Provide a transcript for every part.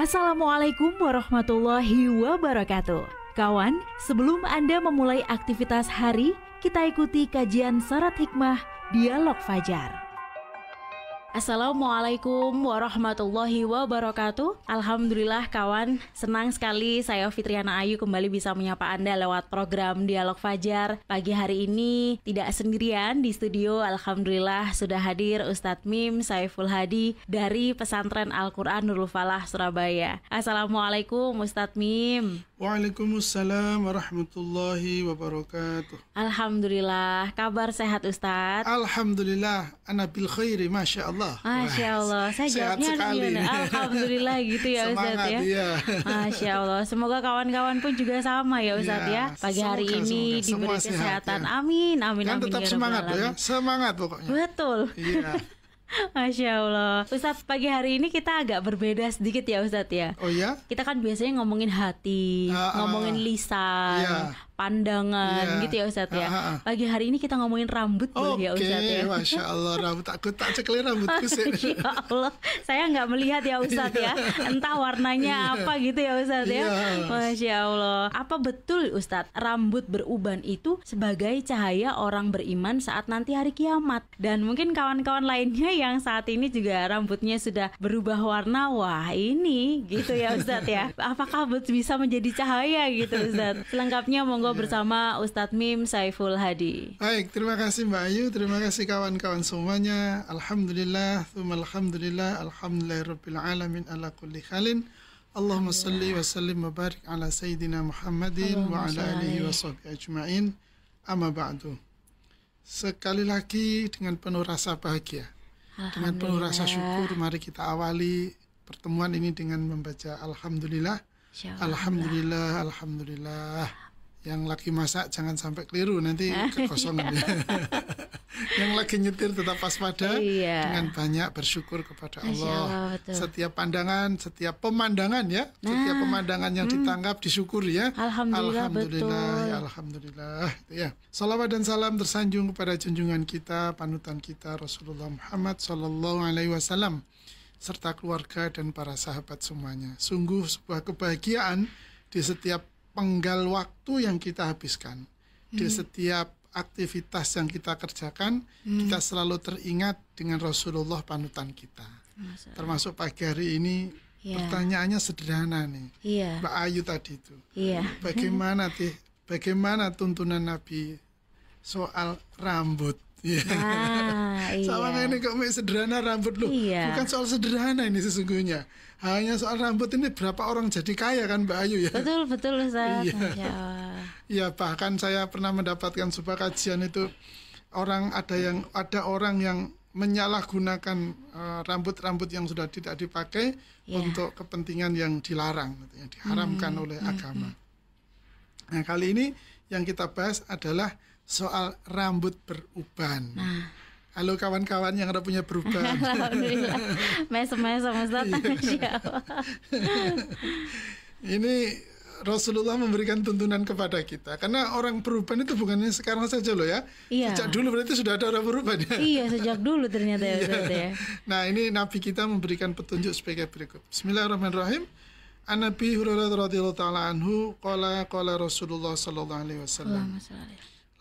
Assalamualaikum warahmatullahi wabarakatuh. Kawan, sebelum Anda memulai aktivitas hari, kita ikuti kajian Syarat Hikmah Dialog Fajar. Assalamualaikum warahmatullahi wabarakatuh. Alhamdulillah kawan, senang sekali saya Fitriana Ayu kembali bisa menyapa Anda lewat program Dialog Fajar. Pagi hari ini tidak sendirian di studio, alhamdulillah sudah hadir Ustadz Mim Saiful Hadi dari Pesantren Al-Quran Nurul Falah Surabaya. Assalamualaikum Ustadz Mim. Waalaikumsalam warahmatullahi wabarakatuh. Alhamdulillah, kabar sehat Ustadz? Alhamdulillah, ana bil khairi, Masya Allah. Masya Allah, saya jawabnya gimana? Alhamdulillah gitu ya Ustadz ya. Iya. Masya Allah, semoga kawan-kawan pun juga sama ya Ustadz ya. Pagi hari ini diberi kesehatan, ya. Amin, amin, Kan amin. tetap semangat ya, semangat pokoknya. Betul. Iya. Masya Allah. Ustadz, pagi hari ini kita agak berbeda sedikit ya Ustadz ya. Oh ya? Kita kan biasanya ngomongin hati, ngomongin lisan, pandangan, gitu ya Ustadz ya. Pagi hari ini kita ngomongin rambut boleh ya Ustadz ya. Oke, Masya Allah, rambut aku tak cekli rambutku sih. Ya Allah, saya nggak melihat ya Ustadz ya. Entah warnanya apa gitu ya Ustadz ya. Masya Allah. Apa betul Ustadz, rambut beruban itu sebagai cahaya orang beriman saat nanti hari kiamat? Dan mungkin kawan-kawan lainnya yang saat ini juga rambutnya sudah berubah warna, wah ini gitu ya Ustadz ya. Apakah bisa menjadi cahaya gitu Ustadz? Selengkapnya monggo bersama Ustadz Mim Saiful Hadi. Baik, terima kasih Mbak Ayu, terima kasih kawan-kawan semuanya. Alhamdulillah, tsumma alhamdulillah, alhamdulillahirabbil alamin ala kulli halin. Allahumma salli wa sallim wa barik ala sayyidina Muhammadin wa ala alihi wa sahbihi ajma'in. Amma ba'du. Sekali lagi dengan penuh rasa bahagia, dengan penuh rasa syukur, mari kita awali pertemuan ini dengan membaca Alhamdulillah. Alhamdulillah, Alhamdulillah. Yang lagi masak jangan sampai keliru, nanti kekosongan ya. Yang lagi nyetir tetap waspada, dengan banyak bersyukur kepada Allah. Setiap pandangan, setiap pemandangan ya, setiap pemandangan yang ditangkap disyukuri ya. Alhamdulillah, ya Alhamdulillah ya. Salawat dan salam tersanjung kepada junjungan kita, panutan kita Rasulullah Muhammad Sallallahu Alaihi Wasallam serta keluarga dan para sahabat semuanya. Sungguh sebuah kebahagiaan di setiap penggal waktu yang kita habiskan, di setiap aktivitas yang kita kerjakan, kita selalu teringat dengan Rasulullah panutan kita. Termasuk pagi hari ini, pertanyaannya sederhana nih, Mbak Ayu tadi itu, bagaimana tuntunan Nabi soal rambut? Sama ini kok sederhana rambut loh. Bukan soal sederhana ini sesungguhnya. Hanya soal rambut ini berapa orang jadi kaya kan Mbak Ayu ya. Betul Ustaz. Iya, bahkan saya pernah mendapatkan sebuah kajian itu ada orang yang menyalahgunakan rambut-rambut yang sudah tidak dipakai untuk kepentingan yang dilarang, yang diharamkan oleh agama. Nah, kali ini yang kita bahas adalah soal rambut beruban. Halo kawan-kawan yang ada punya beruban. Alhamdulillah. Mesem-mesem Ustaz. Ini Rasulullah memberikan tuntunan kepada kita. Karena orang beruban itu bukannya sekarang saja loh ya. Sejak dulu berarti sudah ada orang beruban ya. Iya, sejak dulu ternyata ya Ustaz ya. Nah, ini Nabi kita memberikan petunjuk sebagai berikut. Bismillahirrahmanirrahim. An Nabi Hurairah radhiyallahu taala anhu qala Rasulullah sallallahu alaihi wasallam.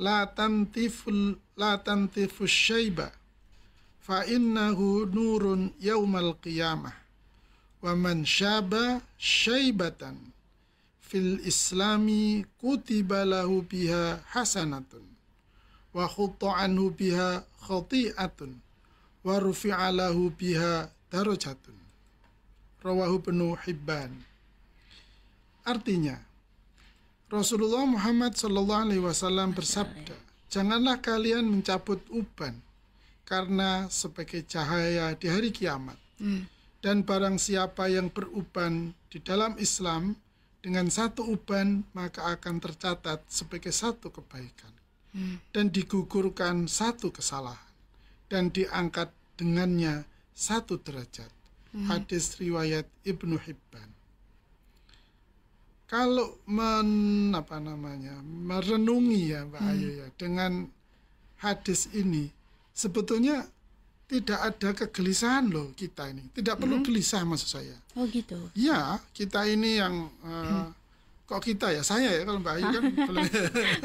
La tantifus syaiba fa innahu nurun yaumal qiyamah wa man syaba syaibatan fil islami kutiba lahu biha hasanatun wa khutta anhu biha khati'atun wa rufi'a lahu biha darajatun. Rawahu Ibnu Hibban. Artinya, Rasulullah Muhammad SAW bersabda, janganlah kalian mencabut uban karena sebagai cahaya di hari kiamat. Dan barang siapa yang beruban di dalam Islam dengan satu uban, maka akan tercatat sebagai satu kebaikan. Dan digugurkan satu kesalahan. Dan diangkat dengannya satu derajat. Hadis riwayat Ibnu Hibban. Kalau merenungi ya Mbak Ayu ya dengan hadis ini, sebetulnya tidak ada kegelisahan loh kita ini. Tidak perlu gelisah maksud saya. Oh gitu. Ya, kita ini yang kok kita ya, saya ya, kalau Mbak Ayu kan belum.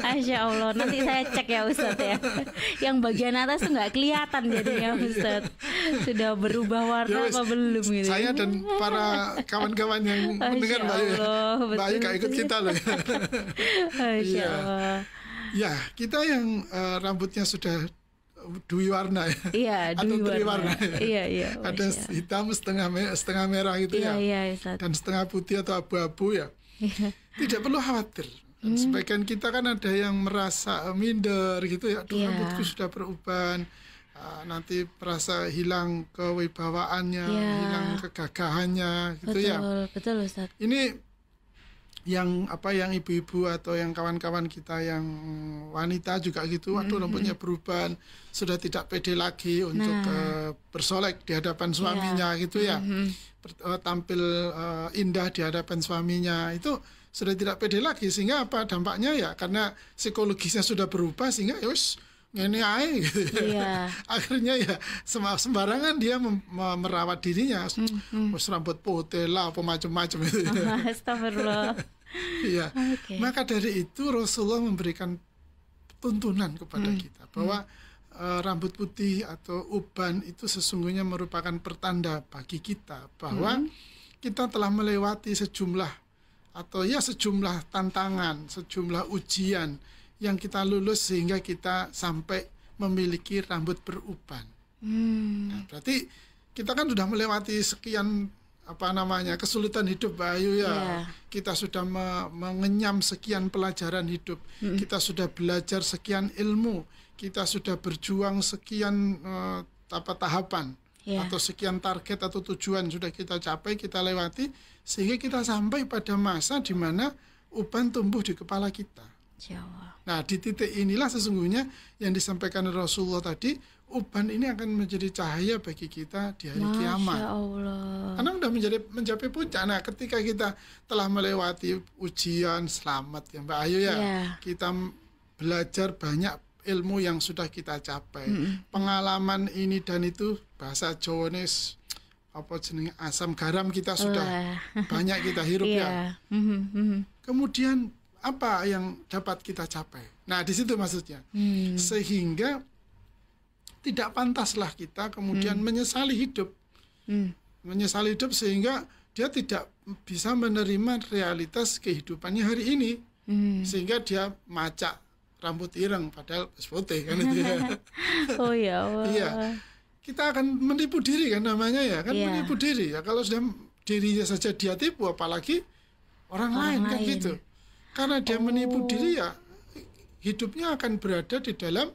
Masya Allah, nanti saya cek ya Ustadz ya. Yang bagian atas tuh nggak kelihatan jadinya Ustadz. Sudah berubah warna Ya, apa belum gitu. Saya dan para kawan-kawan yang mendengar Mbak Ayu. Mbak Ayu gak ikut kita loh. Masya Iya. Allah. Ya, kita yang rambutnya sudah dui warna ya. Iya, Atau dua tri warna. Iya, iya. Ada Masya Allah. hitam setengah merah gitu Iya, ya. iya, Ustadz. Dan setengah putih atau abu-abu ya. Iya. Tidak perlu khawatir. Dan sebagian kita kan ada yang merasa minder gitu ya. Aduh, Iya. rambutku sudah beruban. Nanti merasa hilang kewibawaannya, Iya. hilang kegagahannya gitu Betul, ya. betul Ustadz. Ini yang ibu-ibu atau yang kawan-kawan kita yang wanita juga gitu, waduh rambutnya berubah, sudah tidak pede lagi untuk bersolek di hadapan suaminya gitu ya. Tampil indah di hadapan suaminya, itu sudah tidak pede lagi, sehingga apa dampaknya ya, karena psikologisnya sudah berubah sehingga ya wis ngene ae gitu ya. Iya. Akhirnya ya sembarangan dia merawat dirinya, wis rambut putih lah apa macam-macam itu. Astagfirullah. Iya. Oke. Maka dari itu Rasulullah memberikan tuntunan kepada kita bahwa rambut putih atau uban itu sesungguhnya merupakan pertanda bagi kita bahwa kita telah melewati sejumlah tantangan, sejumlah ujian yang kita lulus sehingga kita sampai memiliki rambut beruban. Nah, berarti kita kan sudah melewati sekian kesulitan hidup, Mbak Ayu ya. Yeah. Kita sudah mengenyam sekian pelajaran hidup. Kita sudah belajar sekian ilmu. Kita sudah berjuang sekian tahapan atau sekian target atau tujuan sudah kita capai, kita lewati sehingga kita sampai pada masa di mana uban tumbuh di kepala kita. Jawa. Nah, di titik inilah sesungguhnya yang disampaikan Rasulullah tadi, uban ini akan menjadi cahaya bagi kita di hari kiamat. Masya Allah. Karena sudah mencapai puncak. Nah, ketika kita telah melewati ujian, selamat ya Mbak Ayu ya. Yeah. Kita belajar banyak ilmu yang sudah kita capai. Pengalaman ini dan itu, bahasa Jawa ini asam garam kita sudah banyak kita hirup ya. Kemudian apa yang dapat kita capai? Nah, di situ maksudnya. Sehingga tidak pantaslah kita kemudian menyesali hidup. Menyesali hidup sehingga dia tidak bisa menerima realitas kehidupannya hari ini. Sehingga dia macak rambut ireng padahal putih kan itu ya. Oh ya Allah. Iya. Kita akan menipu diri kan namanya ya, kan menipu diri ya. Kalau sudah dirinya saja dia tipu, apalagi orang lain kan gitu. Karena dia menipu diri ya, hidupnya akan berada di dalam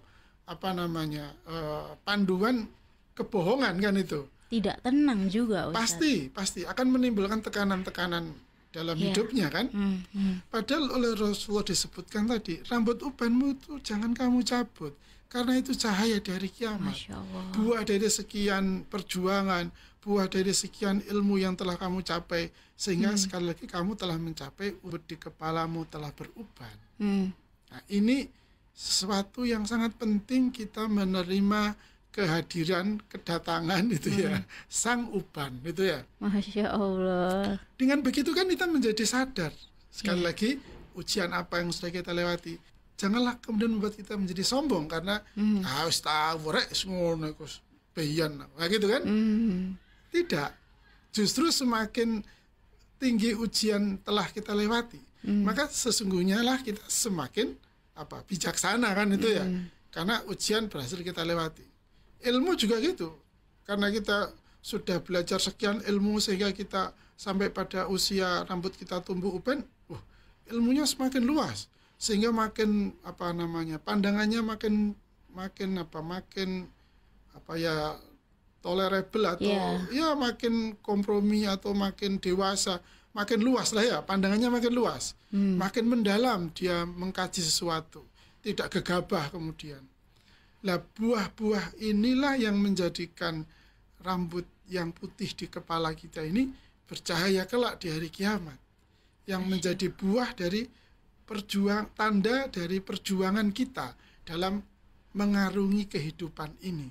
panduan kebohongan kan itu. Tidak tenang juga Ustaz. Pasti akan menimbulkan tekanan-tekanan dalam hidupnya kan. Padahal oleh Rasulullah disebutkan tadi, rambut ubanmu itu jangan kamu cabut, karena itu cahaya dari kiamat. Buah dari sekian perjuangan, buah dari sekian ilmu yang telah kamu capai, sehingga sekali lagi kamu telah mencapai ubud di kepalamu telah beruban. Nah, ini sesuatu yang sangat penting, kita menerima kehadiran, kedatangan itu ya, sang uban itu ya. Masya Allah. Dengan begitu kan kita menjadi sadar, sekali lagi ujian apa yang sudah kita lewati, janganlah kemudian membuat kita menjadi sombong karena harus tahu rek ngono iku bayan, nah gitu kan. Tidak, justru semakin tinggi ujian telah kita lewati, maka sesungguhnya lah kita semakin bijaksana kan itu ya, karena ujian berhasil kita lewati. Ilmu juga gitu, karena kita sudah belajar sekian ilmu sehingga kita sampai pada usia rambut kita tumbuh uban, ilmunya semakin luas sehingga makin pandangannya makin tolerable atau makin kompromi atau makin dewasa, makin luas lah ya, pandangannya makin luas, makin mendalam dia mengkaji sesuatu, tidak gegabah kemudian. Lah buah-buah inilah yang menjadikan rambut yang putih di kepala kita ini bercahaya kelak di hari kiamat, yang menjadi buah dari tanda dari perjuangan kita dalam mengarungi kehidupan ini.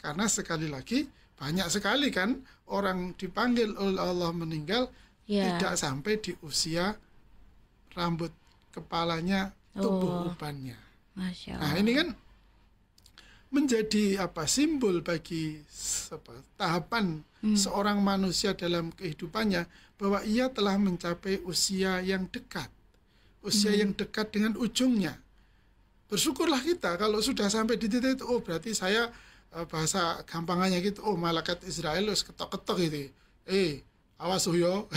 Karena sekali lagi banyak sekali kan orang dipanggil oleh Allah meninggal tidak sampai di usia rambut kepalanya tumbuh ubannya. Masya Allah. Nah ini kan menjadi simbol bagi tahapan seorang manusia dalam kehidupannya, bahwa ia telah mencapai usia yang dekat, usia yang dekat dengan ujungnya. Bersyukurlah kita kalau sudah sampai di titik itu. Berarti saya bahasa gampangannya gitu, malaikat Israel harus ketok-ketok gitu, awas yo,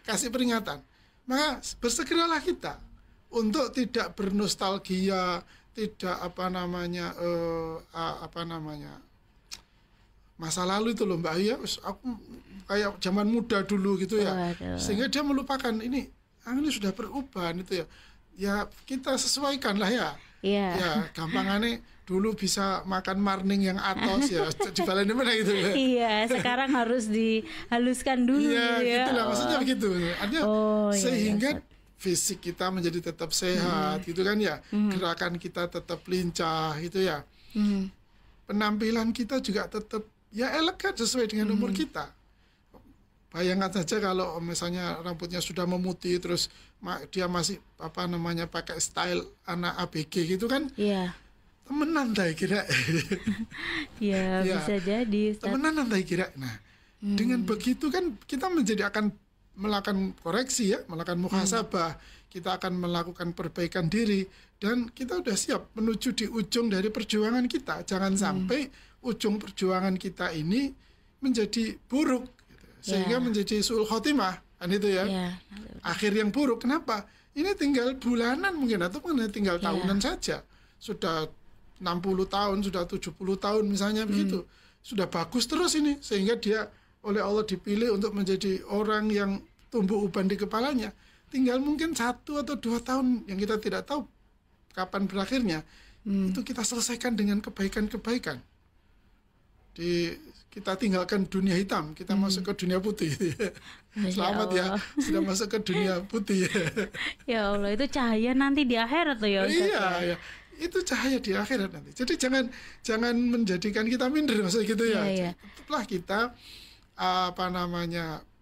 kasih peringatan. Maka bersegeralah kita untuk tidak bernostalgia, tidak masa lalu itu loh Mbak Ayu, aku kayak zaman muda dulu gitu ya. Sehingga dia melupakan ini sudah berubah itu ya. Ya kita sesuaikan lah ya. Ya gampangannya dulu bisa makan marning yang atos ya, dibalain mana gitu ya. Iya, sekarang harus dihaluskan dulu gitu ya. Gitulah maksudnya begitu. Artinya sehingga fisik kita menjadi tetap sehat gitu kan ya. Gerakan kita tetap lincah gitu ya. Penampilan kita juga tetap ya elegan sesuai dengan umur kita. Bayangkan saja kalau misalnya rambutnya sudah memutih terus dia masih pakai style anak ABG gitu kan. Iya. Temenan tak kira. Ya, bisa jadi. Temenan tak kira. Nah, dengan begitu kan kita akan melakukan koreksi ya, melakukan muhasabah, kita akan melakukan perbaikan diri, dan kita udah siap menuju di ujung dari perjuangan kita. Jangan sampai ujung perjuangan kita ini menjadi buruk, gitu. Sehingga menjadi su'ul khotimah, kan itu ya. Akhir yang buruk. Kenapa? Ini tinggal bulanan mungkin, atau tinggal tahunan saja. Sudah 60 tahun, sudah 70 tahun misalnya begitu. Sudah bagus terus ini, sehingga dia oleh Allah dipilih untuk menjadi orang yang tumbuh uban di kepalanya. Tinggal mungkin 1 atau 2 tahun yang kita tidak tahu kapan berakhirnya. Itu kita selesaikan dengan kebaikan-kebaikan. Kita tinggalkan dunia hitam, kita masuk ke dunia putih. Selamat ya, sudah masuk ke dunia putih. Ya Allah, itu cahaya nanti di akhirat tuh ya Ustaz. Iya. Itu cahaya di akhirat nanti. Jadi jangan menjadikan kita minder maksudnya gitu ya. Tetaplah kita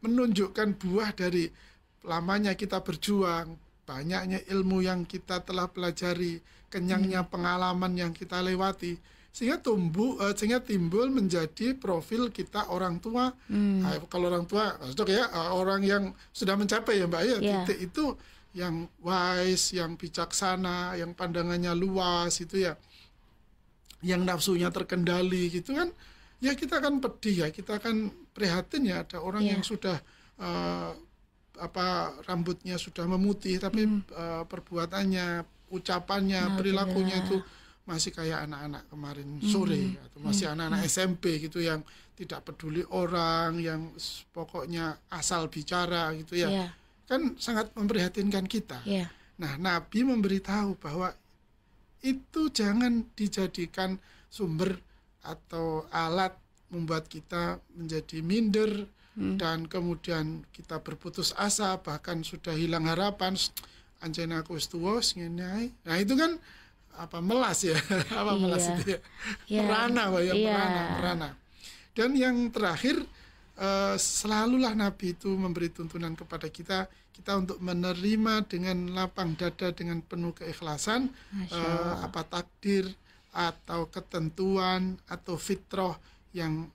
menunjukkan buah dari lamanya kita berjuang, banyaknya ilmu yang kita telah pelajari, kenyangnya pengalaman yang kita lewati, sehingga timbul menjadi profil kita orang tua. Kalau orang tua maksudnya orang yang sudah mencapai ya Mbak ya, titik itu yang wise, yang bijaksana, yang pandangannya luas itu ya, yang nafsunya terkendali gitu kan. Ya kita akan pedih ya, kita akan prihatin ya, ada orang yang sudah rambutnya sudah memutih tapi perbuatannya, ucapannya, perilakunya itu masih kayak anak-anak kemarin sore atau masih anak-anak SMP gitu yang tidak peduli orang, yang pokoknya asal bicara gitu ya. Kan sangat memprihatinkan kita. Nah, Nabi memberitahu bahwa itu jangan dijadikan sumber atau alat membuat kita menjadi minder dan kemudian kita berputus asa, bahkan sudah hilang harapan. Anjena aku wis tuwa ngene. Nah, itu kan melas ya. Melas itu ya. Merana. Dan yang terakhir, selalulah Nabi itu memberi tuntunan kepada kita untuk menerima dengan lapang dada, dengan penuh keikhlasan takdir atau ketentuan atau fitrah yang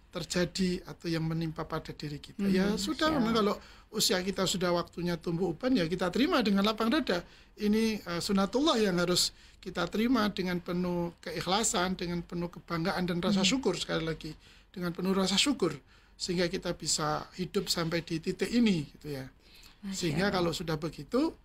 terjadi atau yang menimpa pada diri kita. Ya sudah, memang kalau usia kita sudah waktunya tumbuh uban, ya kita terima dengan lapang dada. Ini sunatullah yang harus kita terima dengan penuh keikhlasan, dengan penuh kebanggaan dan rasa syukur. Sekali lagi, dengan penuh rasa syukur, sehingga kita bisa hidup sampai di titik ini gitu ya. Sehingga kalau sudah begitu,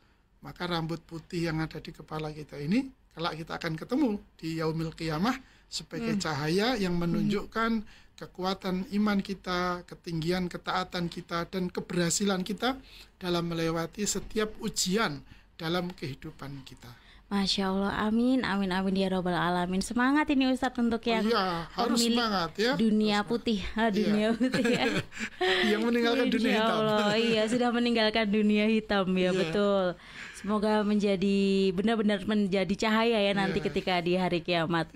maka rambut putih yang ada di kepala kita ini kelak kita akan ketemu di yaumil qiyamah sebagai cahaya yang menunjukkan kekuatan iman kita, ketinggian ketaatan kita, dan keberhasilan kita dalam melewati setiap ujian dalam kehidupan kita. Masya Allah, amin, amin, amin ya Rabbal Alamin. Semangat ini Ustadz untuk yang harus semangat ya. Dunia putih, dunia putih ya. Yang meninggalkan dunia hitam. Allah, sudah meninggalkan dunia hitam ya, betul. Semoga benar-benar menjadi cahaya ya nanti ketika di hari kiamat.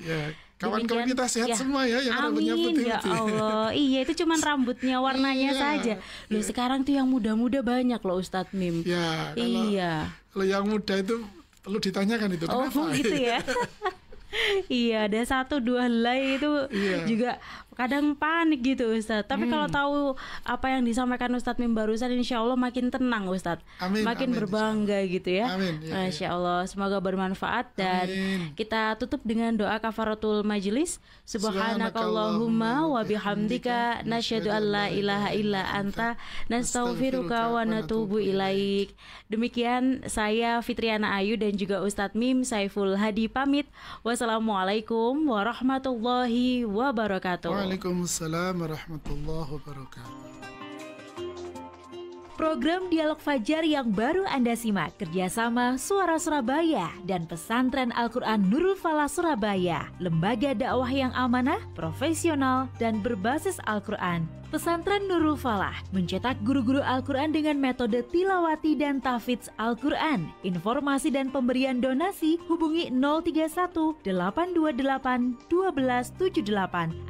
Kawan-kawan Demikian, kita sehat semua ya yang rambutnya amin, putih. ya Allah. Iya, itu cuman rambutnya warnanya Iya. saja. Loh, sekarang tuh yang muda-muda banyak loh Ustadz Mim. Ya, Iya. kalau yang muda itu perlu ditanyakan itu Oh kenapa. gitu ya. Iya, ada 1-2 helai itu Iya. juga kadang panik gitu Ustadz. Tapi kalau tahu apa yang disampaikan Ustadz Mim barusan, insya Allah makin tenang Ustadz. Amin, Makin amin, berbangga gitu ya. Amin, ya, Masya Allah, semoga bermanfaat. Dan Amin. kita tutup dengan doa kafaratul majlis. Subhanakallahumma wa bihamdika nasyhadu an la ilaha illa anta nastaghfiruka wa natubu ilaik. Demikian saya Fitriana Ayu dan juga Ustadz Mim Saiful Hadi pamit. Wassalamualaikum warahmatullahi wabarakatuh. Waalaikumsalam warahmatullahi wabarakatuh. Program Dialog Fajar yang baru Anda simak kerjasama Suara Surabaya dan Pesantren Al-Quran Nurul Falah Surabaya, lembaga dakwah yang amanah, profesional, dan berbasis Al-Quran. Pesantren Nurul Falah mencetak guru-guru Al-Quran dengan metode tilawati dan tahfidz Al-Quran. Informasi dan pemberian donasi hubungi 031 828 1278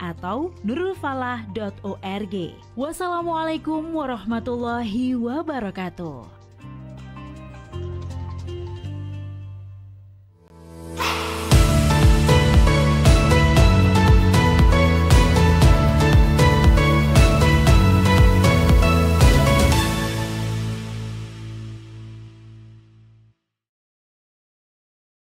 atau nurulfalah.org. Wassalamualaikum warahmatullahi wabarakatuh.